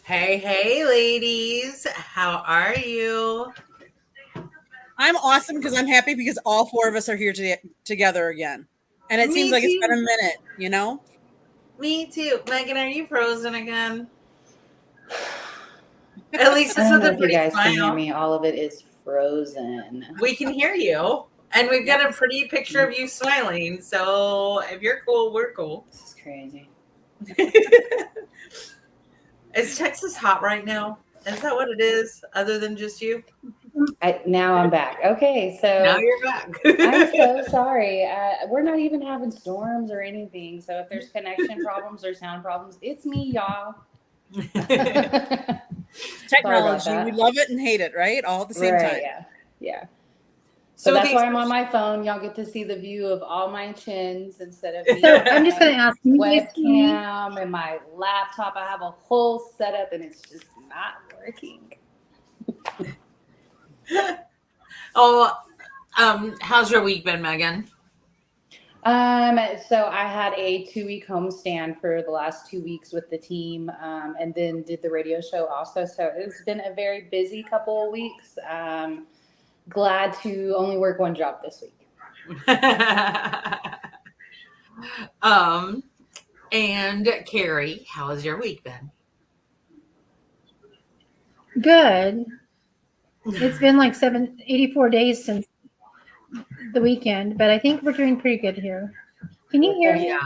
Hey, hey, ladies. How are you? I'm awesome because I'm happy because all four of us are here together again. And it seems Me like it's been too. a minute, you know? Me too. Megan, are you frozen again? At least I it's don't with know a if you pretty guys can hear smile. me. All of it is frozen. We can hear you. And we've got a pretty picture of you smiling. So if you're cool, we're cool. This is crazy. Is Texas hot right now? Is that what it is, other than just you? Now I'm back. Okay, Now so you're back. I'm so sorry. We're not even having storms or anything. So if there's connection problems or sound problems, it's me, y'all. Sorry about Technology. We that. love it and hate it, right? All at the same Right, time. yeah. So So that's these why I'm on my phone. Y'all get to see the view of all my chins instead of me. So I'm just going to ask, can you guys see me? Webcam and my laptop. I have a whole setup and it's just not working. how's your week been, Megan? So I had a 2-week homestand for the last 2 weeks with the team, and then did the radio show also. So it's been a very busy couple of weeks. Glad to only work one job this week. And Carrie, how has your week been? Good. It's been like 84 days since the weekend, but I think we're doing pretty good here. Can you hear me? Yeah.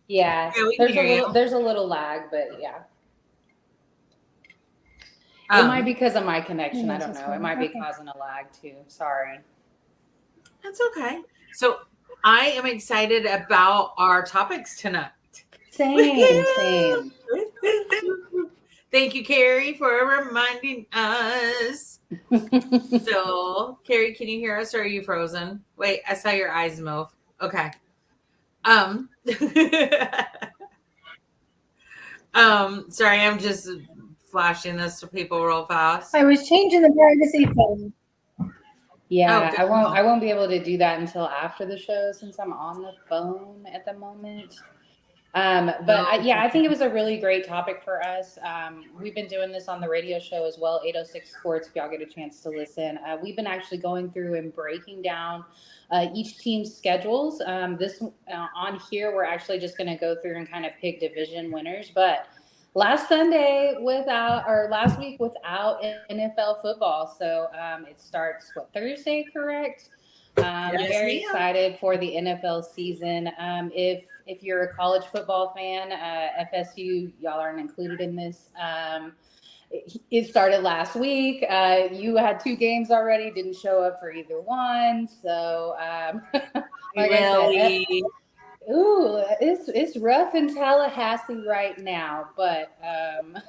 Yeah, we can hear you. There's a little lag, but yeah. It might be because of my connection. I don't know. It might be causing a lag too. Sorry. That's okay. So I am excited about our topics tonight. Same. Thank you, Carrie, for reminding us. So, Carrie, can you hear us or are you frozen? Wait, I saw your eyes move. Okay. Sorry, I'm just flashing this to people real fast. I was changing the privacy setting. Yeah, Oh, I won't be able to do that until after the show since I'm on the phone at the moment. I think it was a really great topic for us. We've been doing this on the radio show as well, 806 Sports, if y'all get a chance to listen. We've been actually going through and breaking down each team's schedules. On here, we're actually just going to go through and kind of pick division winners. But last week without NFL football. So it starts, Thursday, correct? Very excited for the NFL season. If you're a college football fan, FSU, y'all aren't included in this. It started last week. You had 2 games already, didn't show up for either one. So, like I said, it's rough in Tallahassee right now, but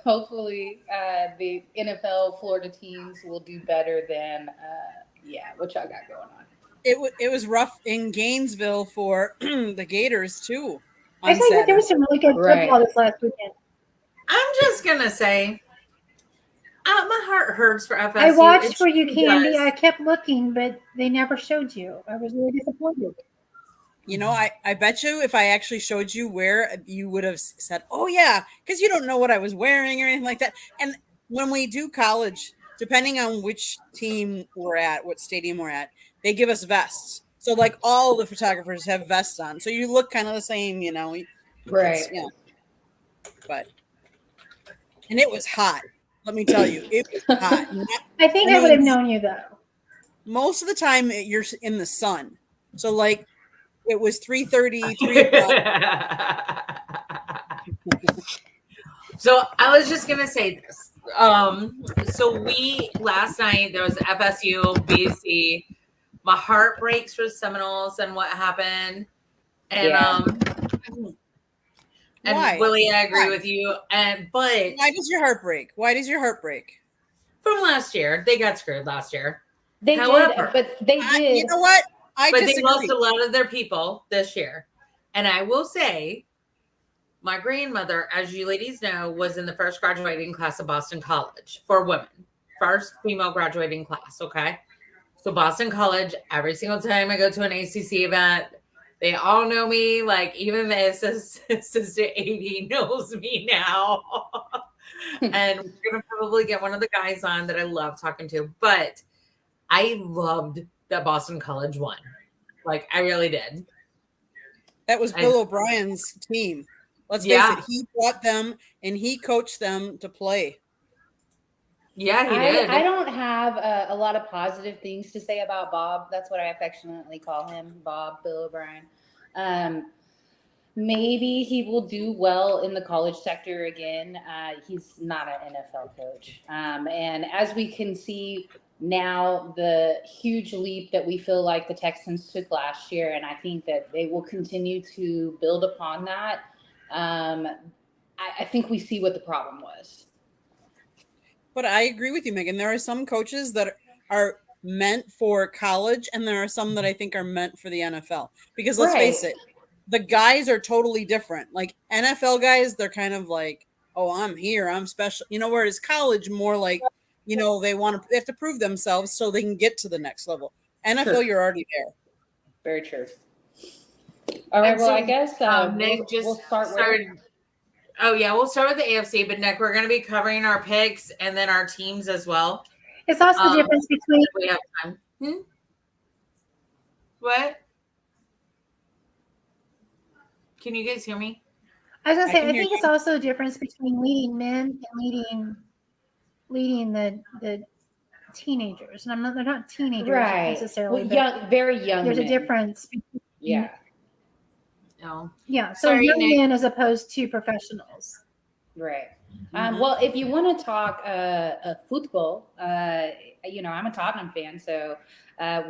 hopefully the NFL Florida teams will do better than what y'all got going on. It was rough in Gainesville for the Gators too. I think that there was some really good football this last weekend. I'm just gonna say, my heart hurts for FSU. I watched for you, Candy. I kept looking, but they never showed you. I was really disappointed. You know, I bet you if I actually showed you where, you would have said, "Oh yeah," because you don't know what I was wearing or anything like that. And when we do college, depending on which team we're at, what stadium we're at, they give us vests. So like all the photographers have vests on, so you look kind of the same, you know. Right. Yeah. And it was hot. Let me tell you, it was hot. I think I would have known you though. Most of the time, you're in the sun. So like. It was 3:30, 3 So I was just gonna say this. So last night there was FSU, BC. My heart breaks for Seminoles and what happened. And why? Willie, I agree with you. But why does your heart break? Why does your heart break? From last year, they got screwed last year. They did, but they did. You know what? But they lost a lot of their people this year. And I will say, my grandmother, as you ladies know, was in the first graduating class of Boston College for women. First female graduating class, okay? So Boston College, every single time I go to an ACC event, they all know me. Like even the assistant AD knows me now. And we're going to probably get one of the guys on that I love talking to. But I loved that Boston College won. Like, I really did. That was Bill O'Brien's team. Let's face it. He brought them and he coached them to play. Yeah, he did. I don't have a lot of positive things to say about Bob. That's what I affectionately call him, Bob, Bill O'Brien. Maybe he will do well in the college sector again. He's not an NFL coach. And as we can see now, the huge leap that we feel like the Texans took last year, and I think that they will continue to build upon that. I think we see what the problem was. But I agree with you, Megan. There are some coaches that are meant for college, and there are some that I think are meant for the NFL. Because let's face it, the guys are totally different. Like NFL guys, they're kind of like, oh, I'm here, I'm special. Whereas college, more like, they have to prove themselves so they can get to the next level. NFL, You're already there. Very true. All right. Well, I guess Nick we'll start. We'll start with the AFC, but Nick, we're going to be covering our picks and then our teams as well. It's also the difference between. We have time. What? Can you guys hear me? I was gonna say, I think it's also a difference between leading men and leading the teenagers. And they're not teenagers necessarily. Well, very young. There's a difference. Yeah. No. Yeah. So young men as opposed to professionals. Right. Well, if you want to talk football, I'm a Tottenham fan, so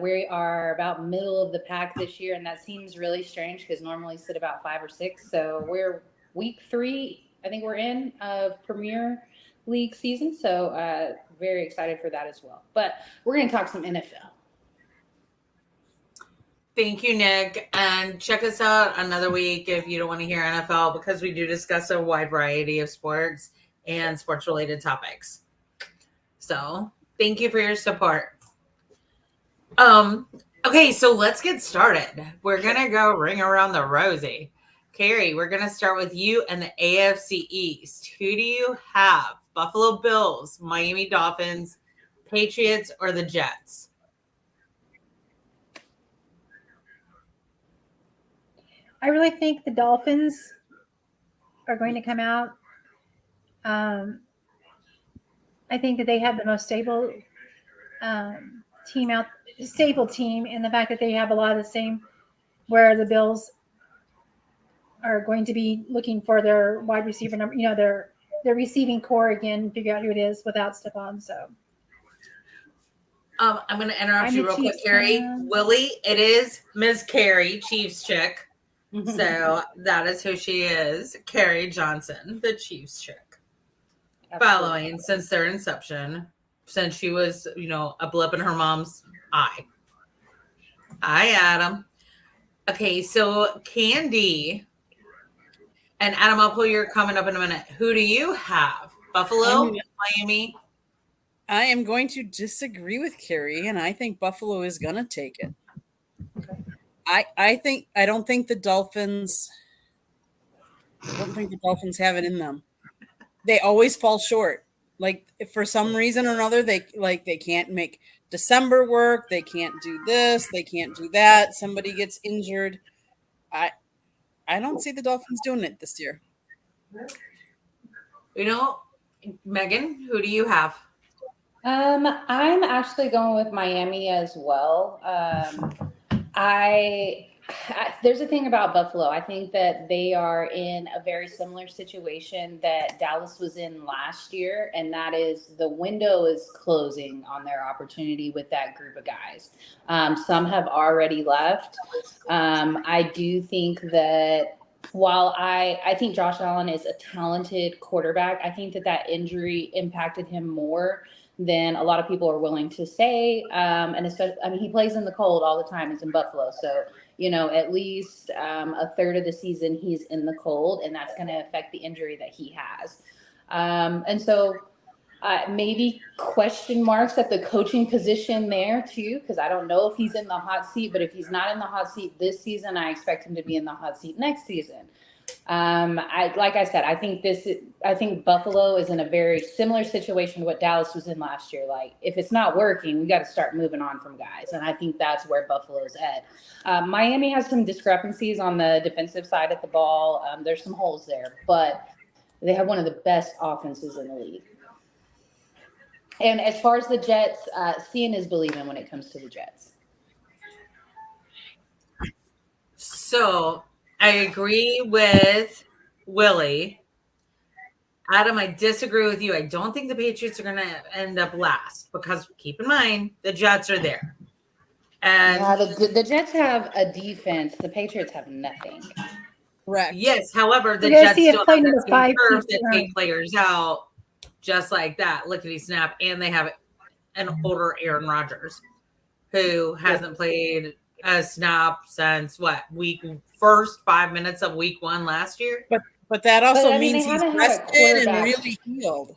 we are about middle of the pack this year, and that seems really strange because normally sit about 5 or 6. So we're week 3, I think we're in of Premier League season. So very excited for that as well. But we're going to talk some NFL. Thank you, Nick. And check us out another week if you don't want to hear NFL, because we do discuss a wide variety of sports and sports-related topics. So thank you for your support. Okay, so let's get started. We're going to go ring around the rosy. Carrie, we're going to start with you and the AFC East. Who do you have? Buffalo Bills, Miami Dolphins, Patriots, or the Jets? I really think the Dolphins are going to come out. I think that they have the most stable team in the fact that they have a lot of the same, where the Bills are going to be looking for their wide receiver number, their receiving core again, figure out who it is without Stephon. So I'm going to interrupt you real quick, Carrie. Willie, it is Ms. Carrie, Chiefs chick. So that is who she is, Carrie Johnson, the Chiefs chick. Following since their inception, since she was, a blip in her mom's eye. Hi, Adam. Okay, so Candy and Adam, I'll pull your comment up in a minute. Who do you have? Buffalo, Miami? I am going to disagree with Carrie, and I think Buffalo is going to take it. I don't think the Dolphins have it in them. They always fall short. Like, if for some reason or another, they can't make December work. They can't do this. They can't do that. Somebody gets injured. I don't see the Dolphins doing it this year. Megan, who do you have? I'm actually going with Miami as well. There's a thing about Buffalo. I think that they are in a very similar situation that Dallas was in last year, and that is the window is closing on their opportunity with that group of guys. Some have already left. I do think that while I think Josh Allen is a talented quarterback, I think that injury impacted him more than a lot of people are willing to say. And especially, he plays in the cold all the time. He's in Buffalo. So, at least a third of the season he's in the cold, and that's going to affect the injury that he has. And so Maybe question marks at the coaching position there too, because I don't know if he's in the hot seat. But if he's not in the hot seat this season, I expect him to be in the hot seat next season. Like I said, I think Buffalo is in a very similar situation to what Dallas was in last year. Like, if it's not working, we got to start moving on from guys, and I think that's where Buffalo's at. Miami has some discrepancies on the defensive side of the ball. There's some holes there, but they have one of the best offenses in the league. And as far as the Jets, seeing is believing when it comes to the Jets. So I agree with Willie. Adam, I disagree with you. I don't think the Patriots are going to end up last because keep in mind, the Jets are there. And the Jets have a defense. The Patriots have nothing. Correct. Yes, however, the You're Jets gonna see it still play have in the that same curve five-piece that take run. players out just like that, lickety snap, and they have an older Aaron Rodgers who hasn't played a snap since first 5 minutes of week 1 last year. But that also But, I mean, means they he's haven't had a rested and quarterback. really healed.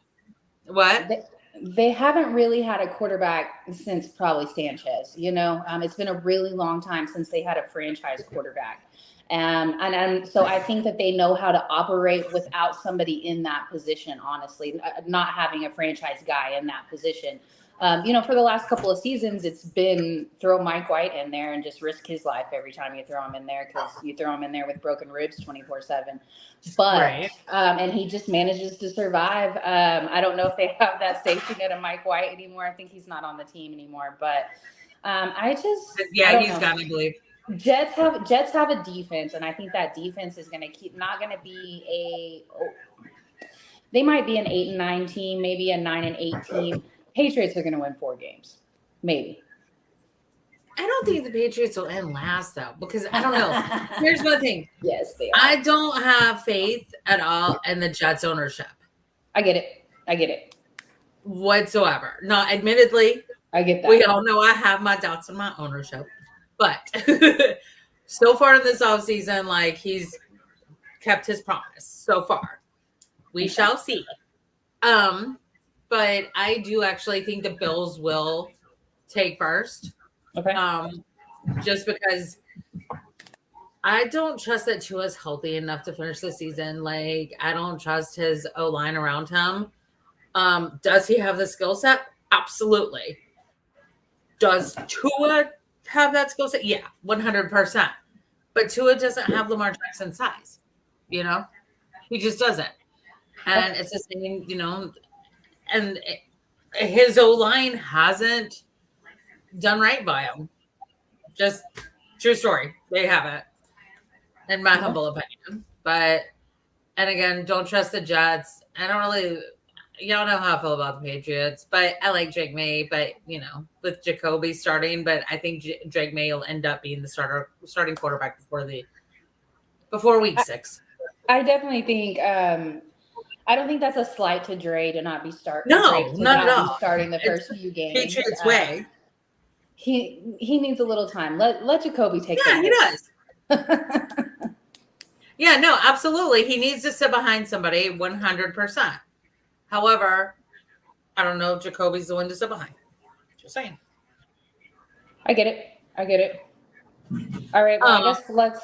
What? They haven't really had a quarterback since probably Sanchez. It's been a really long time since they had a franchise quarterback. And so I think that they know how to operate without somebody in that position, honestly, not having a franchise guy in that position. For the last couple of seasons, it's been throw Mike White in there and just risk his life every time you throw him in there, because you throw him in there with broken ribs 24/7. But, Right. And he just manages to survive. I don't know if they have that safety net of Mike White anymore. I think he's not on the team anymore, but I don't He's know. got to believe. Jets have a defense, and I think that defense is going to not going to be they might be an 8-9 team, maybe a 9-8 team. Patriots are going to win 4 games, maybe. I don't think the Patriots will end last though, because I don't know. Here's my thing. Yes, they are. I don't have faith at all in the Jets ownership I get it whatsoever. Not admittedly, I get that. we all know I have my doubts on my ownership. But so far in this offseason, like, he's kept his promise so far. We shall see. But I do actually think the Bills will take first. Okay. Just because I don't trust that Tua's healthy enough to finish the season. Like, I don't trust his O-line around him. Does he have the skill set? Absolutely. Does Tua have that skill set? Yeah, 100%. But Tua doesn't have Lamar Jackson size. He just doesn't. And it's the same, and his O-line hasn't done right by him. Just true story. They haven't, in my humble opinion. But, and again, don't trust the Jets. I don't really, y'all know how I feel about the Patriots, but I like Drake May, but, with Jacoby starting, but I think Drake May will end up being the starting quarterback before week 6. I definitely think, I don't think that's a slight to Dre to not be starting. No, not at all. Starting the first few games. Patriots way. He needs a little time. Let Jacoby take. Yeah, he does. Yeah, no, absolutely. He needs to sit behind somebody 100%. However, I don't know if Jacoby's the one to sit behind. Just saying. I get it. All right. Well, I guess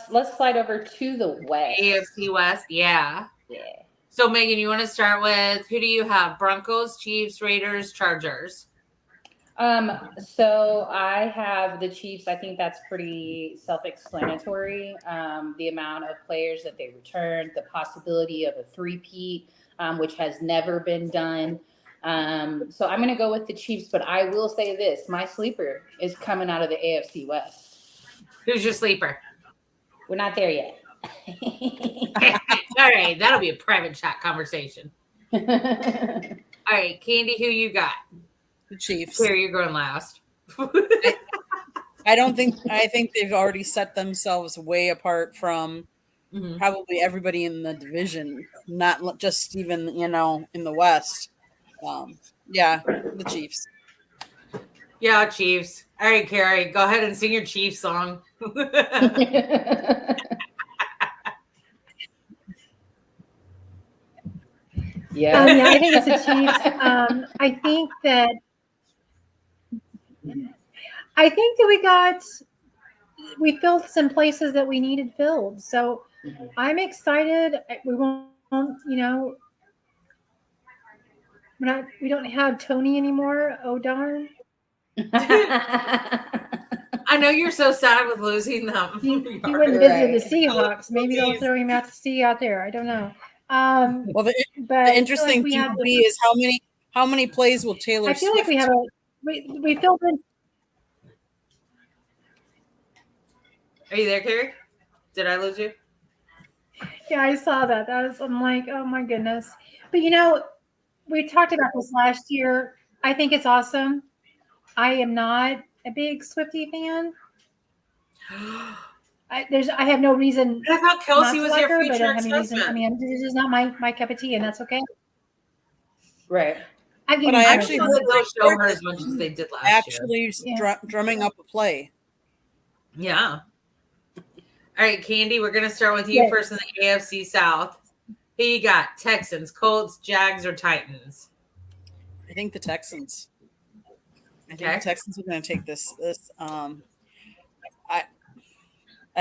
let's slide over to the West. AFC West, yeah. Yeah. So, Megan, you want to start with, who do you have? Broncos, Chiefs, Raiders, Chargers? So I have the Chiefs. I think that's pretty self-explanatory. The amount of players that they returned, the possibility of a three-peat, which has never been done. So I'm going to go with the Chiefs, but I will say this. My sleeper is coming out of the AFC West. Who's your sleeper? We're not there yet. All right, that'll be a private chat conversation. All right, Candy, who you got? The Chiefs. Here, you're going last. I think they've already set themselves way apart from probably everybody in the division, not just even, in the West. Yeah, the Chiefs. Yeah, Chiefs. All right, Carrie, go ahead and sing your Chiefs song. Yeah. Yeah, I think it's the Chiefs. I think that we filled some places that we needed filled. So I'm excited. We won't, we don't have Tony anymore. Oh darn. I know you're so sad with losing them. He wouldn't visit the Right. Seahawks. Maybe they'll throw him out to sea out there. I don't know. Well, the But interesting thing will be is how many plays will Taylor I feel Swift? like we filled in. Are you there, Carrie? Did I lose you? Yeah, I saw that. I'm like, oh my goodness. But we talked about this last year. I think it's awesome. I am not a big Swiftie fan. I have no reason. I thought Kelsey not to was like your her, but I future don't have any reason. I ex-husband. mean, this is not my cup of tea, and that's okay. Right. But I actually thought heard they'll show her as much as they did last year. Drumming up a play. Yeah. All right, Candy, we're going to start with you first in the AFC South. Who you got? Texans, Colts, Jags, or Titans? I think the Texans. I think Okay. the Texans are going to take this. I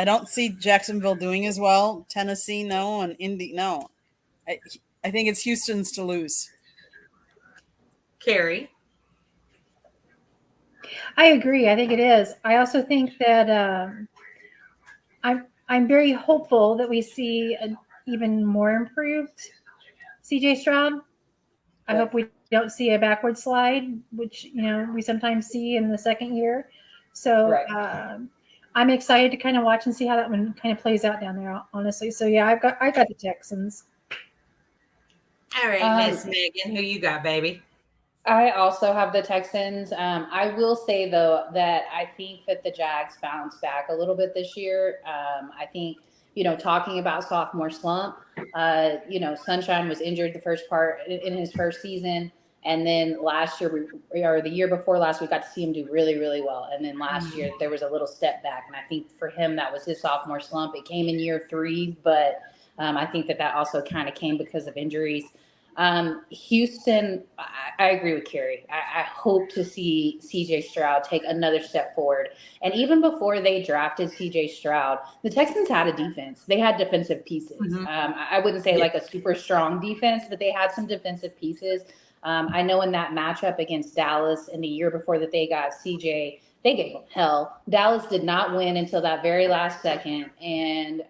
don't see Jacksonville doing as well. Tennessee, no, and Indy, no. I think it's Houston's to lose. Carrie? I agree. I think it is. I also think that I'm very hopeful that we see an even more improved CJ Stroud. I hope we don't see a backward slide, which we sometimes see in the second year. So I'm excited to kind of watch and see how that one kind of plays out down there, honestly. So yeah, I got the Texans. All right, Miss Megan, who you got, baby? I also have the Texans. I will say, though, that I think that the Jags bounced back a little bit this year. I think, talking about sophomore slump, Sunshine was injured the first part in his first season. And then last year, or the year before last, we got to see him do really, really well. And then last year, there was a little step back. And I think for him, that was his sophomore slump. It came in year 3, but I think that also kind of came because of injuries. Houston, I agree with Carrie. I hope to see CJ Stroud take another step forward. And even before they drafted CJ Stroud, the Texans had a defense. They had defensive pieces. Mm-hmm. I wouldn't say like a super strong defense, but they had some defensive pieces. I know in that matchup against Dallas in the year before that they got CJ, they gave them hell. Dallas did not win until that very last second. And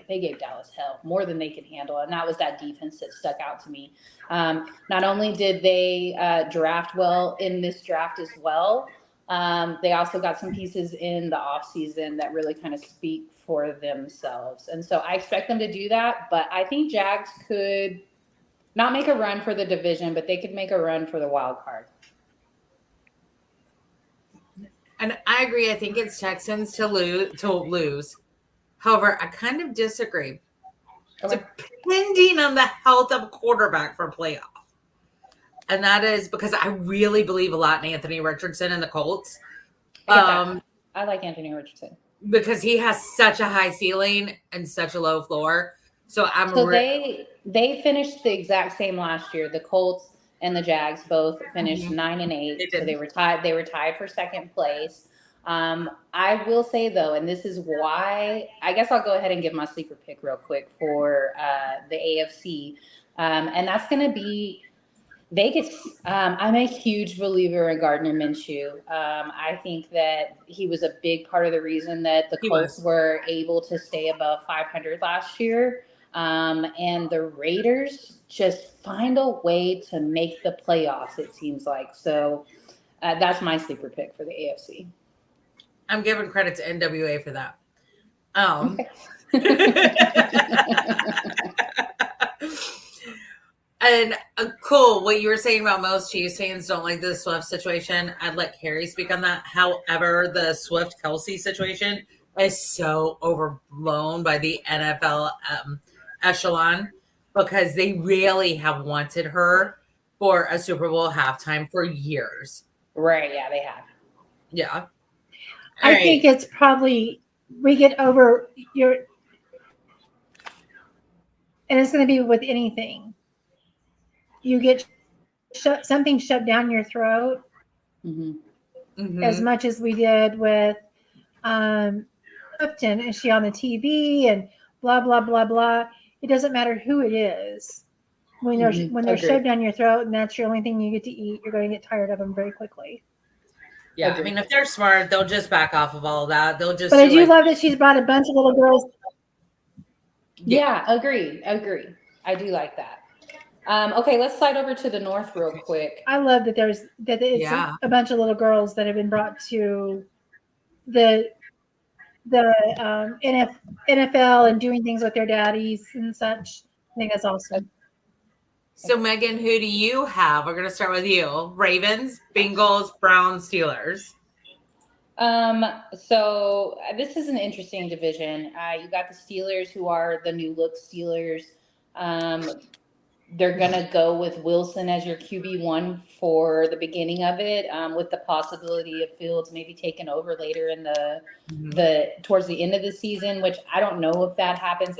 they gave Dallas hell, more than they could handle. And that was that defense that stuck out to me. Not only did they draft well in this draft as well, they also got some pieces in the offseason that really kind of speak for themselves. And so I expect them to do that. But I think Jags could not make a run for the division, but they could make a run for the wild card. And I agree. I think it's Texans to lose. However, I kind of disagree. Okay. Depending on the health of a quarterback for playoff. And that is because I really believe a lot in Anthony Richardson and the Colts. I like Anthony Richardson. Because he has such a high ceiling and such a low floor. So they finished the exact same last year. The Colts and the Jags both finished 9-8. So they were tied. They were tied for second place. I will say though, and this is why I guess I'll go ahead and give my sleeper pick real quick for the AFC, and that's going to be Vegas. I'm a huge believer in Gardner Minshew. I think that he was a big part of the reason that the Colts were able to stay above 500 last year. And the Raiders just find a way to make the playoffs, it seems like. So that's my sleeper pick for the AFC. I'm giving credit to NWA for that. And cool, what you were saying about most Chiefs fans don't like the Swift situation. I'd let Carrie speak on that. However, the Swift-Kelsey situation is so overblown by the NFL echelon because they really have wanted her for a Super Bowl halftime for years. Right, yeah, they have. Yeah. I think it's probably we get over and it's going to be with anything. you get something shoved down your throat as much as we did with Clifton. Is she on the TV and blah blah blah blah? It doesn't matter who it is. When they're shoved down your throat and that's your only thing you get to eat, you're going to get tired of them very quickly. Yeah, I mean, if they're smart, they'll just back off of all of that. They'll just. But I do love that she's brought a bunch of little girls. Yeah, agree. I do like that. Okay, let's slide over to the north real quick. I love that it's a bunch of little girls that have been brought to the NFL and doing things with their daddies and such. I think that's awesome. So, Megan, who do you have? We're going to start with you. Ravens, Bengals, Browns, Steelers. So this is an interesting division. You got the Steelers, who are the new look Steelers. They're going to go with Wilson as your QB1 for the beginning of it, with the possibility of Fields maybe taking over later in the towards the end of the season, which I don't know if that happens.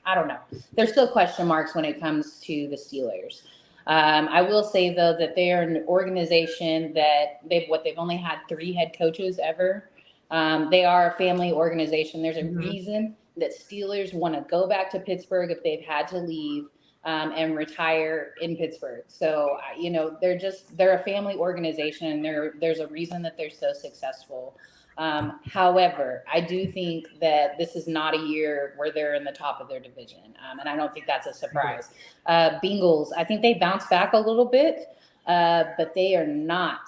I don't know. There's still question marks when it comes to the Steelers. I will say, though, that they are an organization that they've only had 3 head coaches ever. They are a family organization. There's a reason that Steelers want to go back to Pittsburgh if they've had to leave and retire in Pittsburgh. So, they're a family organization. There's a reason that they're so successful. However, I do think that this is not a year where they're in the top of their division. And I don't think that's a surprise. Bengals, I think they bounce back a little bit, but they are not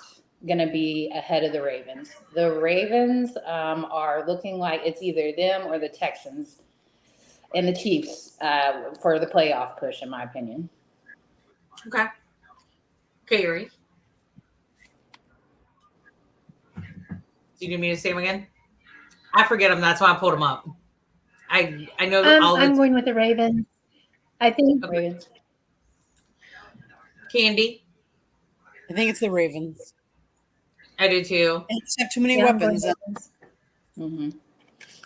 going to be ahead of the Ravens. The Ravens are looking like it's either them or the Texans and the Chiefs for the playoff push, in my opinion. Okay. Carrie. Do you need me to say them again? I forget them. That's why I pulled them up. I know all. I'm going with the Ravens. I think Ravens. Candy. I think it's the Ravens. I do too. They just have too many weapons.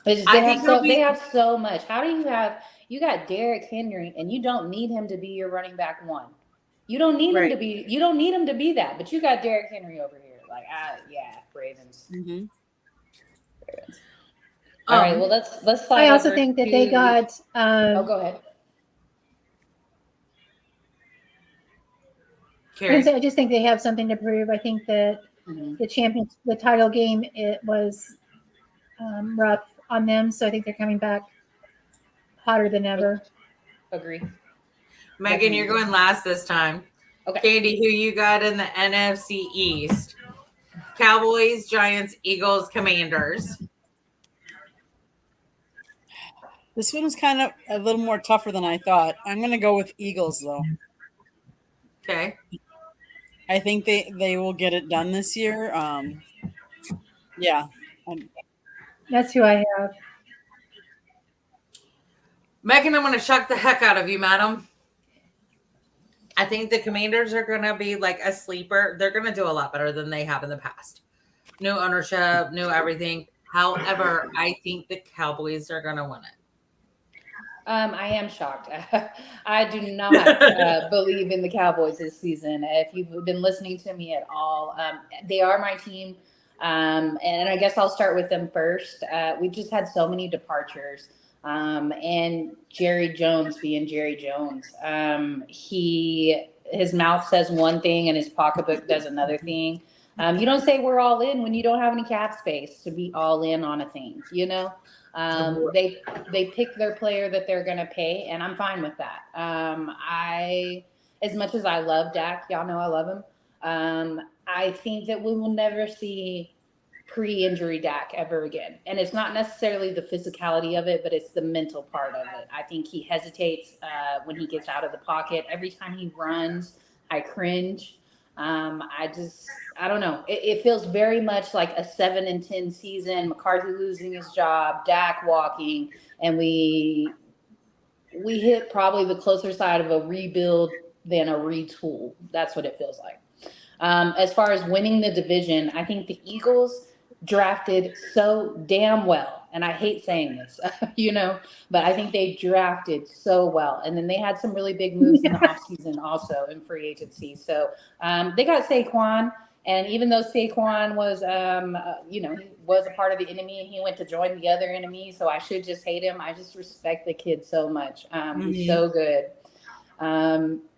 They have so much. How do you got Derrick Henry and you don't need him to be your running back one? You don't need him to be. You don't need him to be that. But you got Derrick Henry over here. Ravens. Ravens. All right. Well, let's slide. I also think that they got. Go ahead. I just think they have something to prove. I think that the title game, it was rough on them, so I think they're coming back hotter than ever. Agree. Megan, you're going last this time. Okay. Candy, who you got in the NFC East? Cowboys, Giants, Eagles, Commanders. This one was kind of a little more tougher than I thought. I'm going to go with Eagles, though. Okay. I think they will get it done this year. That's who I have. Megan, I'm going to shock the heck out of you, madam. I think the Commanders are going to be like a sleeper. They're going to do a lot better than they have in the past. New ownership, new everything. However, I think the Cowboys are going to win it. I am shocked. I do not believe in the Cowboys this season. If you've been listening to me at all, they are my team. And I guess I'll start with them first. We've just had so many departures. And Jerry Jones being Jerry Jones. His mouth says one thing and his pocketbook does another thing. You don't say we're all in when you don't have any cap space to be all in on a thing, They pick their player that they're going to pay, and I'm fine with that. As much as I love Dak, y'all know I love him. I think that we will never see pre-injury Dak ever again. And it's not necessarily the physicality of it, but it's the mental part of it. I think he hesitates when he gets out of the pocket. Every time he runs, I cringe. I don't know. It feels very much like a 7-10 season, McCarthy losing his job, Dak walking, and we hit probably the closer side of a rebuild than a retool. That's what it feels like. As far as winning the division, I think the Eagles drafted so damn well And I hate saying this, but I think they drafted so well. And then they had some really big moves in the offseason also in free agency. So they got Saquon. And even though Saquon was, he was a part of the enemy and he went to join the other enemy, so I should just hate him. I just respect the kid so much. He's so good.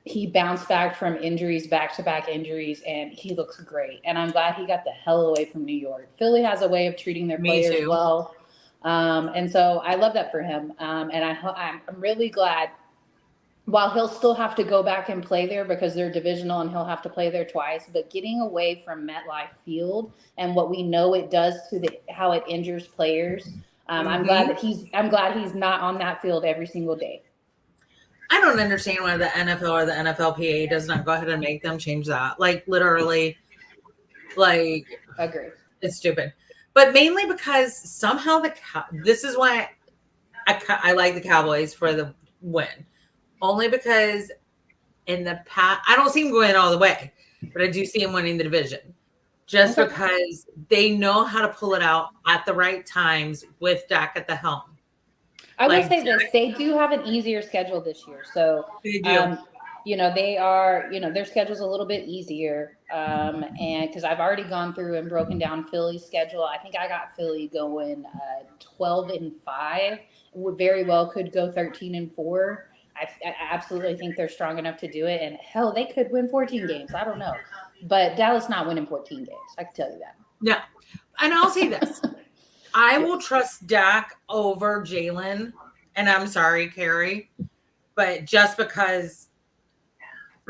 He bounced back from injuries, back-to-back injuries, and he looks great. And I'm glad he got the hell away from New York. Philly has a way of treating their players well. And so I love that for him. And I'm really glad, while he'll still have to go back and play there because they're divisional and he'll have to play there twice, but getting away from MetLife Field and what we know it does to how it injures players. I'm glad he's not on that field every single day. I don't understand why the NFL or the NFLPA does not go ahead and make them change that. Like, literally, like, agree. It's stupid. But mainly because somehow this is why I like the Cowboys for the win. Only because in the past, I don't see them going all the way, but I do see them winning the division. Just because they know how to pull it out at the right times with Dak at the helm. I will say this, they do have an easier schedule this year. So, they do. They are, their schedule's a little bit easier. And because I've already gone through and broken down Philly's schedule, I think I got Philly going 12-5. Very well could go 13-4. I absolutely think they're strong enough to do it. And hell, they could win 14 games. I don't know. But Dallas not winning 14 games. I can tell you that. Yeah. And I'll say this. I will trust Dak over Jalen. And I'm sorry, Carrie. But just because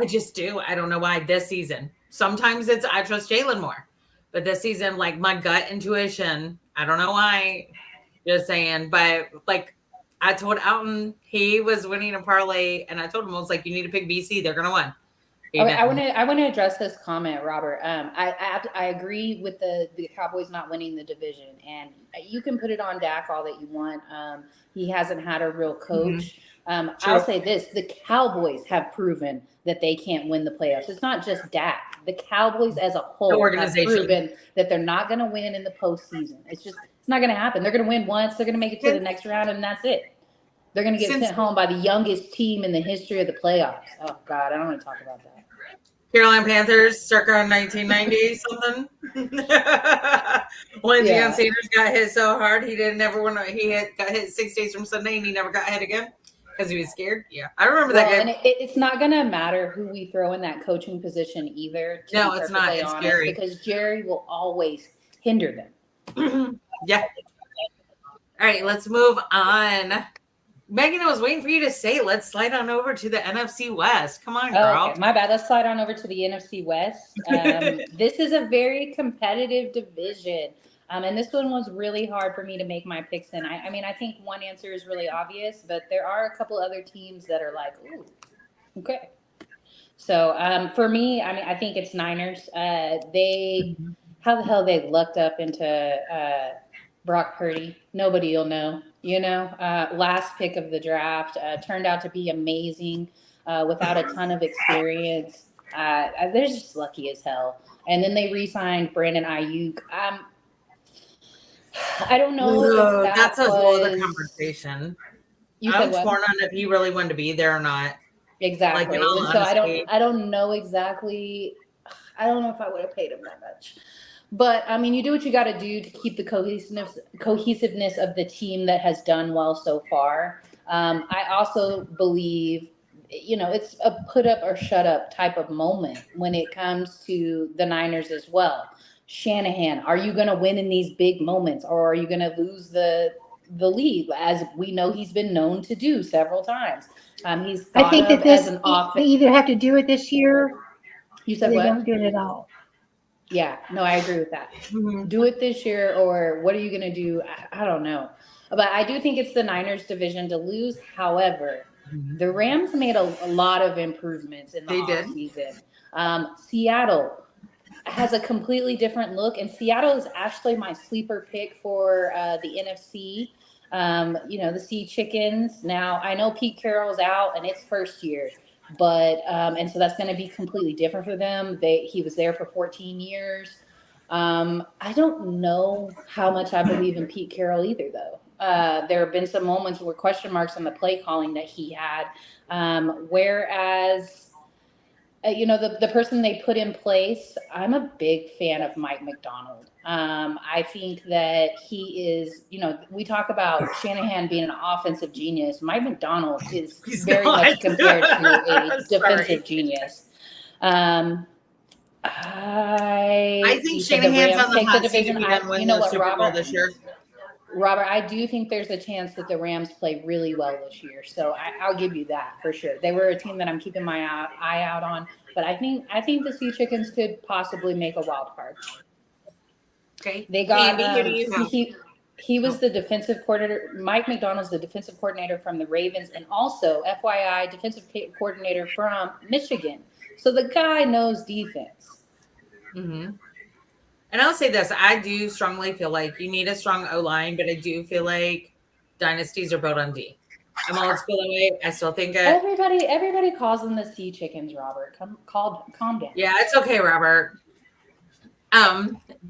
I just do. I don't know why this season. Sometimes I trust Jalen more. But this season, like, my gut intuition, I don't know why. Just saying. But, like, I told Alton he was winning a parlay, and I told him, I was like, you need to pick BC. They're going to win. Okay, I want to address this comment, Robert. I agree with the Cowboys not winning the division, and you can put it on Dak all that you want. He hasn't had a real coach. I'll say this: the Cowboys have proven that they can't win the playoffs. It's not just Dak. The Cowboys as a whole have proven that they're not going to win in the postseason. It's not going to happen. They're going to win once. They're going to make it to the next round, and that's it. They're going to get sent home by the youngest team in the history of the playoffs. Oh, God, I don't want to talk about that. Carolina Panthers, circa 1990 something. When Deion Sanders got hit so hard, he didn't ever want to. Got hit 6 days from Sunday, and he never got hit again because he was scared. Yeah, I remember that game. And it's not going to matter who we throw in that coaching position either. No, it's not. It's scary because Jerry will always hinder them. Yeah. All right, let's move on. Megan, I was waiting for you to say, let's slide on over to the NFC West. Come on, girl. Okay. My bad. Let's slide on over to the NFC West. This is a very competitive division. And this one was really hard for me to make my picks in. I mean, I think one answer is really obvious, but there are a couple other teams that are like, ooh, okay. So for me, I mean, I think it's Niners. How the hell they lucked up into Brock Purdy? Nobody will know. Last pick of the draft turned out to be amazing without a ton of experience. They're just lucky as hell. And then they re-signed Brandon Ayuk. I don't know. That's a whole other conversation. I'm torn on if he really wanted to be there or not. Exactly. And so I don't know exactly. I don't know if I would have paid him that much. But, I mean, you do what you got to do to keep the cohesiveness of the team that has done well so far. I also believe, it's a put up or shut up type of moment when it comes to the Niners as well. Shanahan, are you going to win in these big moments, or are you going to lose the lead, as we know he's been known to do several times? He's thought I think of that as an offense. They either have to do it this year, you said or what? they don't do it at all. Yeah, no, I agree with that. Mm-hmm. Do it this year, or what are you going to do? I don't know. But I do think it's the Niners division to lose. However, the Rams made a lot of improvements in the offseason. Seattle has a completely different look, and Seattle is actually my sleeper pick for the NFC. The Sea Chickens. Now, I know Pete Carroll's out, and it's first year. But and so that's going to be completely different for them. He was there for 14 years. I don't know how much I believe in Pete Carroll either, though. There have been some moments where question marks on the play calling that he had, whereas the person they put in place, I'm a big fan of Mike McDonald. I think that he is, we talk about Shanahan being an offensive genius. Mike McDonald is He's very not. much compared to a Sorry. defensive genius. I think you said the Shanahan's Rams on the take the hot seat division. if he doesn't win You know the what, Super Bowl Robert? this year. Robert, I do think there's a chance that the Rams play really well this year. So I'll give you that for sure. They were a team that I'm keeping my eye out on. But I think the Sea Chickens could possibly make a wild card. Okay. They got Andy, who do you have? he was the defensive coordinator. Mike McDonald's the defensive coordinator from the Ravens, and also FYI defensive coordinator from Michigan. So the guy knows defense. Mm-hmm. And I'll say this: I do strongly feel like you need a strong O line, but I do feel like dynasties are built on D. I'm old school away. I still think it. Everybody calls them the Sea Chickens, Robert. Calm down. Yeah, it's okay, Robert.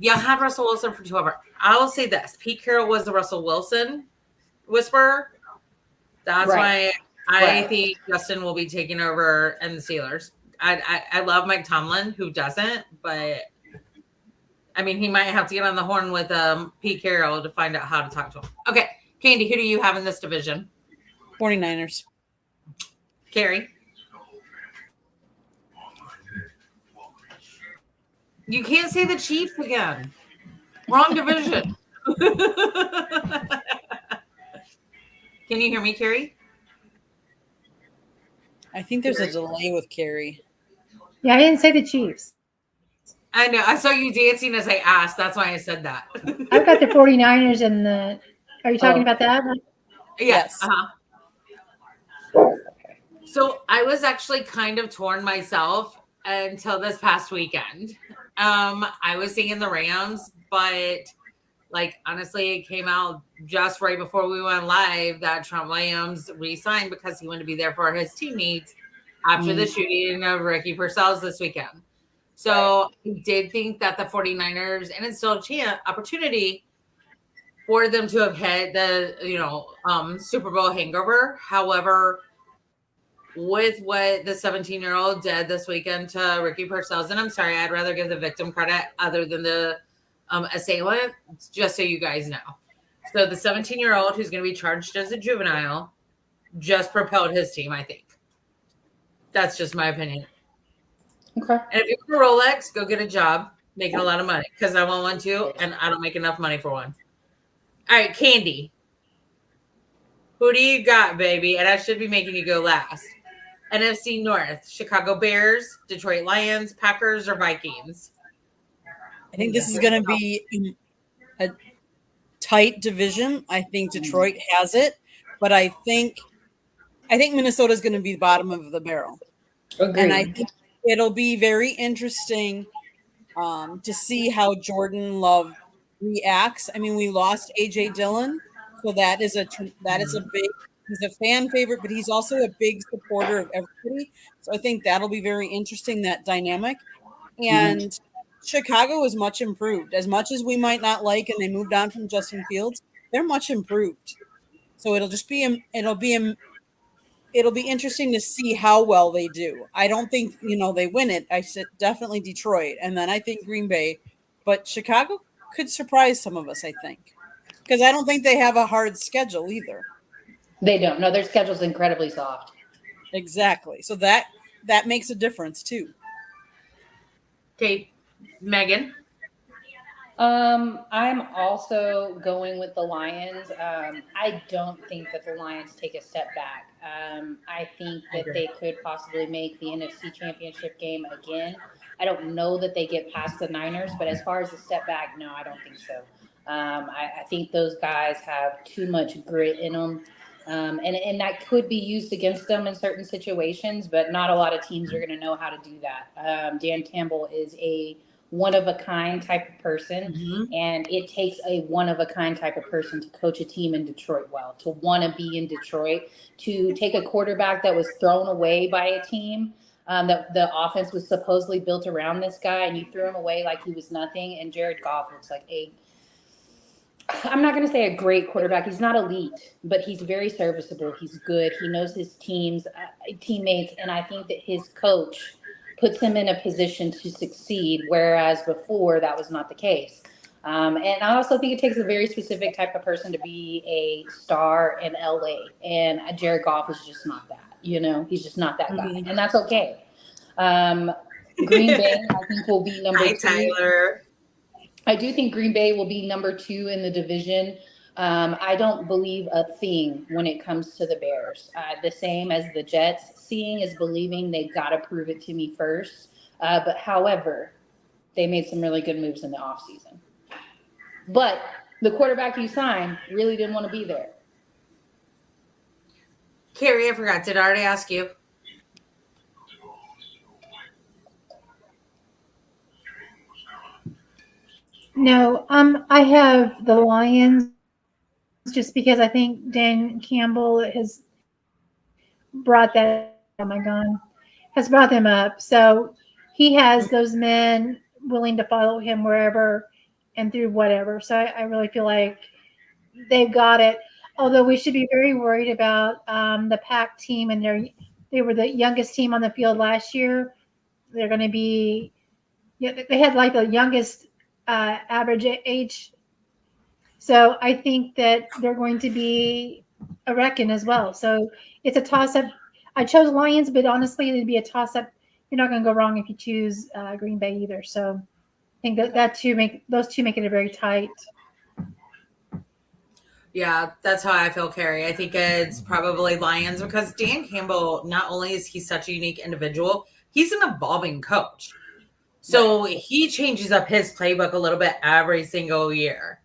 You'll have Russell Wilson for 2 hours. I'll say this: Pete Carroll was the Russell Wilson whisperer. That's why I think Justin will be taking over and the Steelers. I love Mike Tomlin, who doesn't, but I mean, he might have to get on the horn with Pete Carroll to find out how to talk to him. Okay, Candy, who do you have in this division? 49ers. Carrie? You can't say the Chiefs again. Wrong division. Can you hear me, Carrie? I think there's a delay with Carrie. Yeah, I didn't say the Chiefs. I know. I saw you dancing as I asked. That's why I said that. I've got the 49ers and the. Are you talking about that? Yes. Uh-huh. So I was actually kind of torn myself until this past weekend. I was singing the Rams, but honestly, it came out just right before we went live that Trent Williams re-signed because he wanted to be there for his teammates after the shooting of Ricky Purcell's this weekend. So I did think that the 49ers, and it's still a opportunity for them to have had the Super Bowl hangover. However, with what the 17-year-old did this weekend to Ricky Purcell's, and I'm sorry, I'd rather give the victim credit other than the assailant, just so you guys know. So the 17-year-old who's going to be charged as a juvenile just propelled his team, I think. That's just my opinion. Okay. And if you're a Rolex, go get a job making a lot of money because I want one too, and I don't make enough money for one. All right, Candy. Who do you got, baby? And I should be making you go last. NFC North, Chicago Bears, Detroit Lions, Packers, or Vikings? I think this is going to be a tight division. I think Detroit has it, but I think Minnesota is going to be the bottom of the barrel. Agreed. And I think it'll be very interesting to see how Jordan Love reacts. I mean, we lost AJ Dillon, so that is a big. He's a fan favorite, but he's also a big supporter of everybody. So I think that'll be very interesting, that dynamic. And Chicago is much improved. As much as we might not like, and they moved on from Justin Fields, they're much improved. So it'll be interesting to see how well they do. I don't think they win it. I said definitely Detroit, and then I think Green Bay, but Chicago could surprise some of us. I think because I don't think they have a hard schedule either. They don't. No, their schedule's incredibly soft. Exactly. So that makes a difference too. Okay, Megan. I'm also going with the Lions. I don't think that the Lions take a step back. I think that they could possibly make the NFC Championship game again. I don't know that they get past the Niners, but as far as a step back, no, I don't think so. I think those guys have too much grit in them. And that could be used against them in certain situations, but not a lot of teams are going to know how to do that. Dan Campbell is a one-of-a-kind type of person, and it takes a one-of-a-kind type of person to coach a team in Detroit well, to want to be in Detroit, to take a quarterback that was thrown away by a team That the offense was supposedly built around this guy, and you threw him away like he was nothing. And Jared Goff looks like I'm not going to say a great quarterback. He's not elite, but he's very serviceable. He's good. He knows his teammates, and I think that his coach puts him in a position to succeed, whereas before that was not the case. And I also think it takes a very specific type of person to be a star in LA, and Jared Goff is just not that. He's just not that guy, and that's okay. Green Bay, I think, will be number 2. Tyler. I do think Green Bay will be number 2 in the division. I don't believe a thing when it comes to the Bears. The same as the Jets. Seeing is believing. They've got to prove it to me first. But however, they made some really good moves in the offseason. But the quarterback you signed really didn't want to be there. Carrie, I forgot. Did I already ask you? No, I have the Lions just because I think Dan Campbell has brought that. Oh my God, has brought them up. So he has those men willing to follow him wherever and through whatever. So I really feel like they've got it. Although we should be very worried about the Pack team, and they were the youngest team on the field last year. They're going to be. Yeah, they had like the youngest average age. So I think that they're going to be a reckon as well. So it's a toss-up. I chose Lions, but honestly, it'd be a toss-up. You're not going to go wrong if you choose Green Bay either. So I think those two make it a very tight. Yeah, that's how I feel, Carrie. I think it's probably Lions because Dan Campbell, not only is he such a unique individual, he's an evolving coach. So he changes up his playbook a little bit every single year.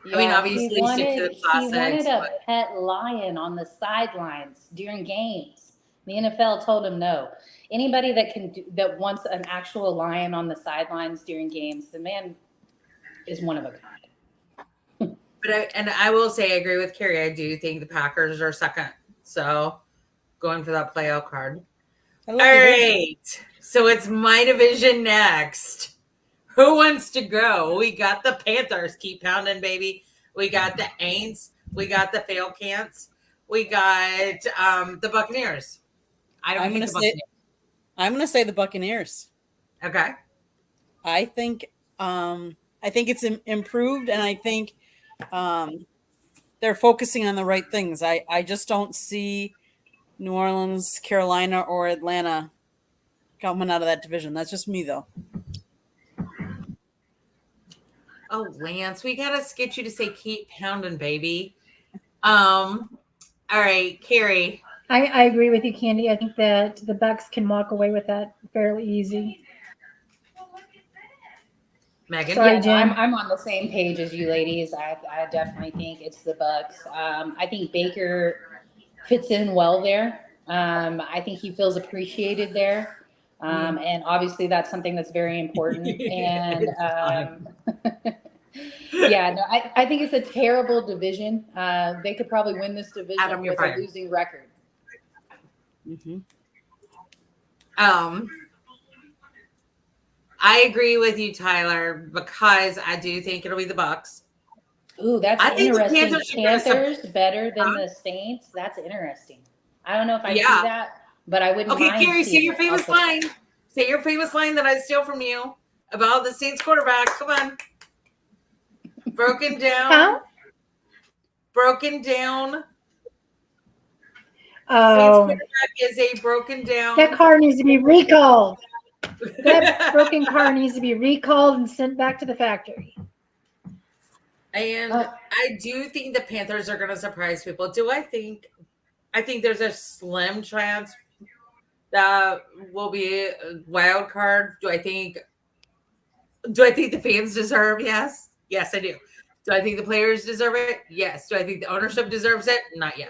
Yeah, I mean, obviously, he wanted stick to the classics, a pet lion on the sidelines during games. The NFL told him no. Anybody that wants an actual lion on the sidelines during games, the man is one of a kind. But I will say, I agree with Carrie. I do think the Packers are second. So going for that playoff card. All right. So it's my division next. Who wants to go? We got the Panthers. Keep pounding, baby. We got the Aints. We got the Falcons. We got the Buccaneers. I'm going to say the Buccaneers. Okay. I think it's improved, and I think they're focusing on the right things. I just don't see New Orleans, Carolina, or Atlanta coming out of that division. That's just me, though. Oh, Lance, we gotta get you to say keep pounding, baby. All right, Carrie. I agree with you, Candy. I think that the Bucs can walk away with that fairly easy. Megan? Sorry, Jen. I'm on the same page as you ladies. I definitely think it's the Bucs. I think Baker fits in well there. I think he feels appreciated there. And obviously that's something that's very important. And I think it's a terrible division. They could probably win this division with a losing record. Mm-hmm. I agree with you, Tyler, because I do think it'll be the Bucs. Ooh, that's interesting. Panthers better than the Saints. That's interesting. I don't know if I see that, but I wouldn't mind. Okay, Carrie, say your famous line. Say your famous line that I steal from you about the Saints quarterback. Come on. Broken down. Huh? Broken down. Oh. Saints quarterback is a broken down. That car needs to be recalled. That broken car needs to be recalled and sent back to the factory. And I do think the Panthers are going to surprise people. I think there's a slim chance that will be a wild card. Do I think the fans deserve? Yes. Yes, I do. Do I think the players deserve it? Yes. Do I think the ownership deserves it? Not yet.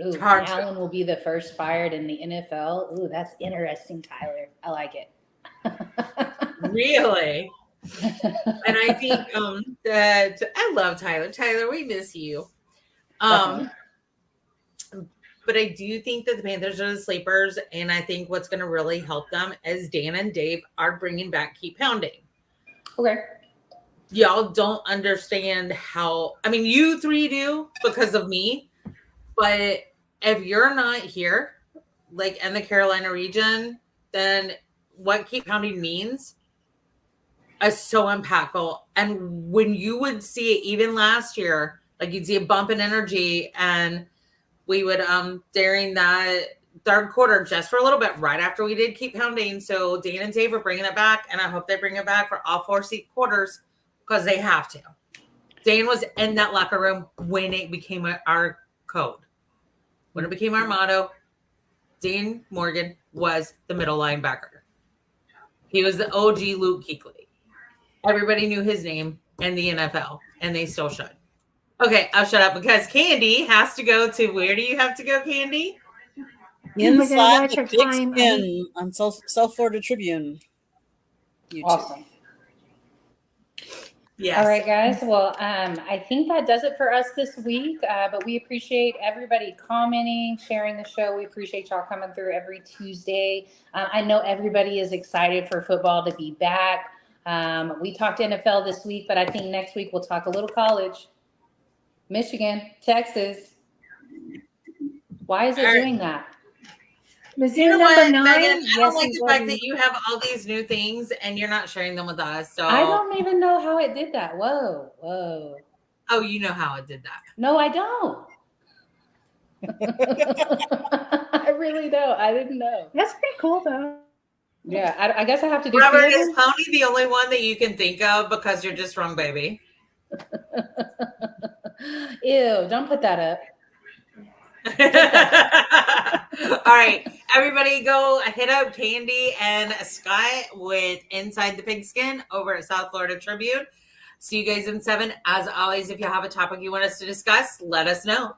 Ooh, Allen will be the first fired in the NFL. Ooh, that's interesting, Tyler. I like it. Really? And I think that I love Tyler. Tyler, we miss you. but I do think that the Panthers are the sleepers. And I think what's going to really help them is Dan and Dave are bringing back Keep Pounding. Okay. Y'all don't understand how, I mean, you three do because of me, but if you're not here, like in the Carolina region, then what Keep Pounding means is so impactful. And when you would see it, even last year, like you'd see a bump in energy, and we would during that third quarter, just for a little bit, right after we did Keep Pounding. So Dan and Dave are bringing it back, and I hope they bring it back for all 4 quarters because they have to. Dan was in that locker room when it became our code, when it became our motto. Dan Morgan was the middle linebacker. He was the OG Luke Kuechly. Everybody knew his name in the NFL, and they still should. Okay, I'll shut up because Candy has to go to, where do you have to go, Candy? Inside the Big Skin on South Florida Tribune. YouTube. Awesome. Yes. All right, guys. Well, I think that does it for us this week. But we appreciate everybody commenting, sharing the show. We appreciate y'all coming through every Tuesday. I know everybody is excited for football to be back. We talked NFL this week, but I think next week we'll talk a little college. Michigan, Texas. Why is it doing that? Mizzou You know number what, 9. Megan? I don't Yes, like he's the fact ready. that you have all these new things and you're not sharing them with us. So I don't even know how it did that. Whoa. Oh, you know how it did that. No, I don't. I really don't. I didn't know. That's pretty cool, though. Yeah, I guess I have to do Robert, two of is them? Pony the only one that you can think of because you're just wrong, baby? Ew, don't put that up. All right, everybody go hit up Candy and Scott with Inside the Pigskin over at South Florida Tribune. See you guys in 7. As always, if you have a topic you want us to discuss, let us know.